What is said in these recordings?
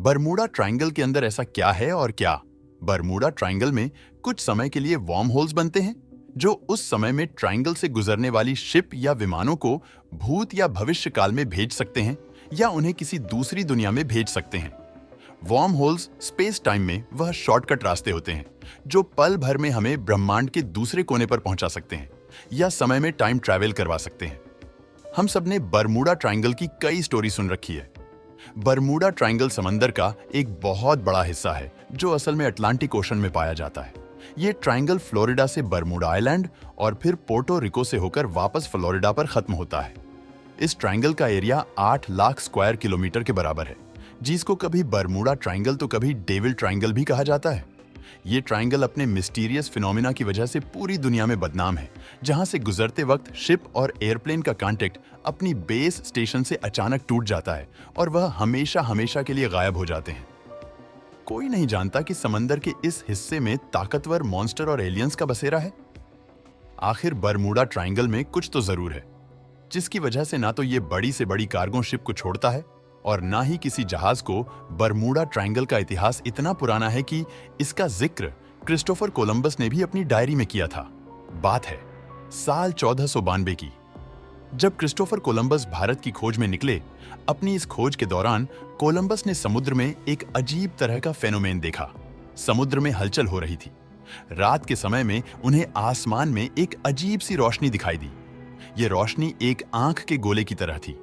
Bermuda triangle के अंदर ऐसा क्या है और क्या? बरमूडा ट्रायंगल में कुछ समय के लिए वार्म होल्स बनते हैं जो उस समय में ट्रायंगल से गुजरने वाली शिप या विमानों को भूत या भविष्य काल में भेज सकते हैं या उन्हें किसी दूसरी दुनिया में भेज सकते हैं। वार्म होल्स स्पेस टाइम में वह शॉर्टकट रास्ते होते हैं जो पल भर में हमें ब्रह्मांड के दूसरे कोने पर पहुंचा सकते हैं या समय में टाइम ट्रैवल करवा सकते हैं। हम सबने बरमूडा ट्रायंगल की कई स्टोरी सुन रखी है। बरमूडा ट्रायंगल समंदर का एक बहुत बड़ा हिस्सा है जो असल में अटलांटिक ओशन में पाया जाता है। ये ट्रायंगल फ्लोरिडा से बरमूडा आइलैंड और फिर पोर्टो रिको से होकर वापस फ्लोरिडा पर खत्म होता है। इस ट्रायंगल का एरिया 8 लाख स्क्वायर किलोमीटर के बराबर है, जिसको कभी बरमूडा ट्रायंगल तो कभी डेविल ट्रायंगल भी कहा जाता है। ये ट्रायंगल अपने मिस्टीरियस फिनोमिना की वजह से पूरी दुनिया में बदनाम है, जहां से गुजरते वक्त शिप और एयरप्लेन का कांटेक्ट अपनी बेस स्टेशन से अचानक टूट जाता है और वह हमेशा हमेशा के लिए गायब हो जाते हैं। कोई नहीं जानता कि समंदर के इस हिस्से में ताकतवर मॉन्स्टर और एलियंस का बसेरा है। आखिर बरमूडा ट्रायंगल में कुछ तो जरूर है, जिसकी वजह से ना तो ये बड़ी से बड़ी कार्गो शिप को छोड़ता है और ना ही किसी जहाज को। बरमूडा ट्रायंगल का इतिहास इतना पुराना है कि इसका जिक्र क्रिस्टोफर कोलंबस ने भी अपनी डायरी में किया था। बात है साल 1492 की, जब क्रिस्टोफर कोलंबस भारत की खोज में निकले। अपनी इस खोज के दौरान कोलंबस ने समुद्र में एक अजीब तरह का फेनोमेन देखा। समुद्र में हलचल हो रही थी। रात के समय में उन्हें आसमान में एक अजीब सी रोशनी दिखाई दी। ये रोशनी एक आंख के गोले की तरह थी।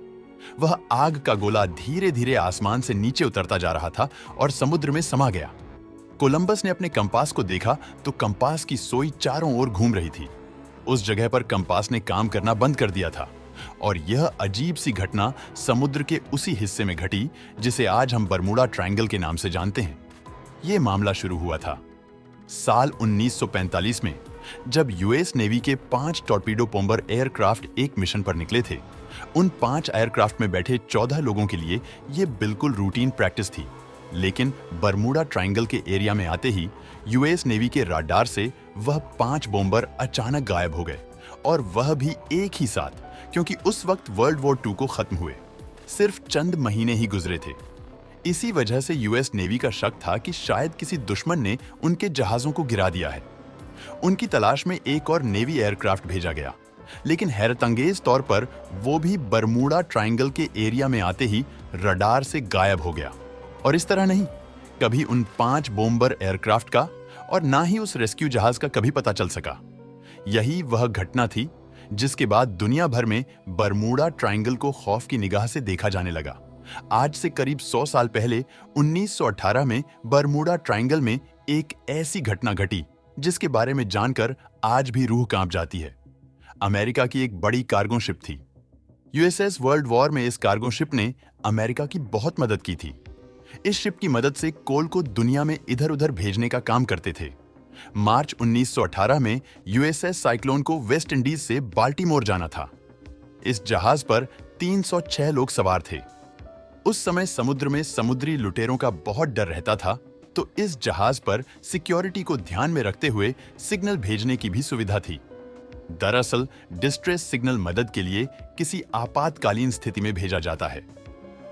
वह आग का गोला धीरे धीरे आसमान से नीचे उतरता जा रहा था और समुद्र में समा गया। कोलंबस ने अपने कंपास को देखा तो कंपास की सोई चारों ओर घूम रही थी। उस जगह पर कंपास ने काम करना बंद कर दिया था और यह अजीब सी घटना समुद्र के उसी हिस्से में घटी जिसे आज हम बरमूडा ट्रायंगल के नाम से जानते हैं। यह मामला शुरू हुआ था साल 1945 में, जब यूएस नेवी के 5 टॉर्पीडो बॉम्बर एयरक्राफ्ट एक मिशन पर निकले थे। उन 5 एयरक्राफ्ट में बैठे 14 लोगों के लिए यह बिल्कुल रूटीन प्रैक्टिस थी। लेकिन बरमूडा ट्रायंगल के एरिया में आते ही यूएस नेवी के राडार से वह 5 बॉम्बर अचानक गायब हो गए, और वह भी एक ही साथ, क्योंकि उस वक्त वर्ल्ड वॉर 2 को खत्म हुए सिर्फ चंद महीने ही गुजरे थे। इसी वजह से यूएस नेवी का शक था कि शायद किसी दुश्मन ने उनके जहाजों को गिरा दिया है। उनकी तलाश में एक और नेवी एयरक्राफ्ट भेजा गया, लेकिन हैरतअंगेज तौर पर वो भी बरमूडा ट्रायंगल के एरिया में आते ही रडार से गायब हो गया। और इस तरह नहीं, कभी उन 5 बॉम्बर एयरक्राफ्ट का और ना ही उस रेस्क्यू जहाज का कभी पता चल सका। यही वह घटना थी जिसके बाद दुनिया भर में बरमूडा ट्रायंगल को खौफ की निगाह से देखा जाने लगा। आज से करीब 100 साल पहले 1918 में बरमूडा ट्रायंगल में एक ऐसी घटना घटी जिसके बारे में जानकर आज भी रूह कांप जाती है। अमेरिका की एक बड़ी कार्गो शिप थी। यूएसएस वर्ल्ड वॉर में इस कार्गो शिप ने अमेरिका की बहुत मदद की थी। इस शिप की मदद से कोल को दुनिया में इधर उधर भेजने का काम करते थे। मार्च 1918 में यूएसएस साइक्लोन को वेस्ट इंडीज से बाल्टीमोर जाना था। इस जहाज पर 306 लोग सवार थे। उस समय समुद्र में समुद्री लुटेरों का बहुत डर रहता था, तो इस जहाज पर सिक्योरिटी को ध्यान में रखते हुए सिग्नल भेजने की भी सुविधा थी। दरअसल डिस्ट्रेस सिग्नल मदद के लिए किसी आपातकालीन स्थिति में भेजा जाता है।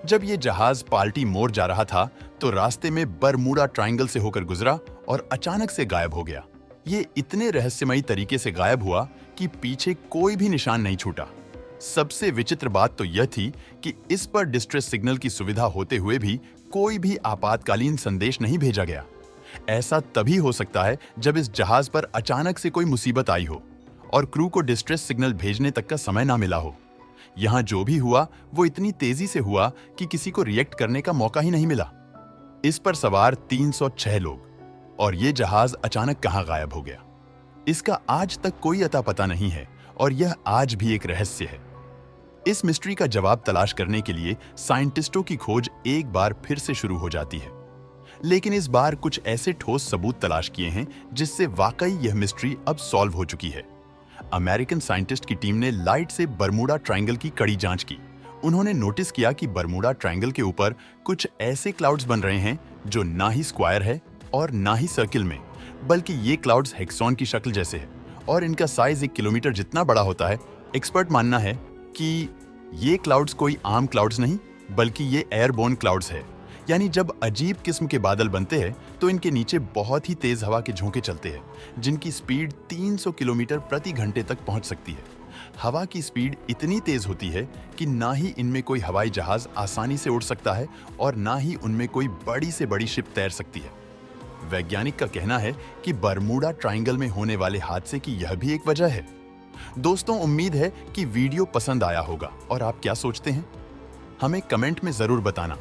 जब ये जहाज बाल्टीमोर जा रहा था तो रास्ते में बरमूडा ट्रायंगल से होकर गुजरा और अचानक से गायब हो गया। ये इतने रहस्यमयी तरीके से गायब हुआ कि पीछे कोई भी निशान नहीं छूटा। सबसे विचित्र बात तो यह थी कि इस पर डिस्ट्रेस सिग्नल की सुविधा होते हुए भी कोई भी आपातकालीन संदेश नहीं भेजा गया। ऐसा तभी हो सकता है जब इस जहाज पर अचानक से कोई मुसीबत आई हो और क्रू को डिस्ट्रेस सिग्नल भेजने तक का समय ना मिला हो। यहां जो भी हुआ वो इतनी तेजी से हुआ कि किसी को रिएक्ट करने का मौका ही नहीं मिला। इस पर सवार 306 लोग, और ये जहाज अचानक कहां गायब हो गया, इसका आज तक कोई अता पता नहीं है और यह आज भी एक रहस्य है। इस मिस्ट्री का जवाब तलाश करने के लिए साइंटिस्टों की खोज एक बार फिर से शुरू हो जाती है, लेकिन इस बार कुछ ऐसे ठोस सबूत तलाश किए हैं जिससे वाकई यह मिस्ट्री अब सॉल्व हो चुकी है। अमेरिकन साइंटिस्ट की टीम ने लाइट से बरमूडा ट्रायंगल की कड़ी जांच की। उन्होंने नोटिस किया कि बरमूडा ट्रायंगल के ऊपर कुछ ऐसे क्लाउड्स बन रहे हैं जो ना ही स्क्वायर है और ना ही सर्किल में, बल्कि ये क्लाउड्स हेक्सॉन की शक्ल जैसे है और इनका साइज 1 किलोमीटर जितना बड़ा होता है। एक्सपर्ट मानना है कि ये क्लाउड्स कोई आम क्लाउड्स नहीं, बल्कि ये एयरबोर्न क्लाउड्स है। यानी जब अजीब किस्म के बादल बनते हैं तो इनके नीचे बहुत ही तेज हवा के झोंके चलते हैं, जिनकी स्पीड 300 किलोमीटर प्रति घंटे तक पहुंच सकती है। हवा की स्पीड इतनी तेज होती है कि ना ही इनमें कोई हवाई जहाज आसानी से उड़ सकता है और ना ही उनमें कोई बड़ी से बड़ी शिप तैर सकती है। वैज्ञानिक का कहना है कि बरमूडा ट्रायंगल में होने वाले हादसे की यह भी एक वजह है। दोस्तों, उम्मीद है कि वीडियो पसंद आया होगा और आप क्या सोचते हैं? हमें कमेंट में जरूर बताना।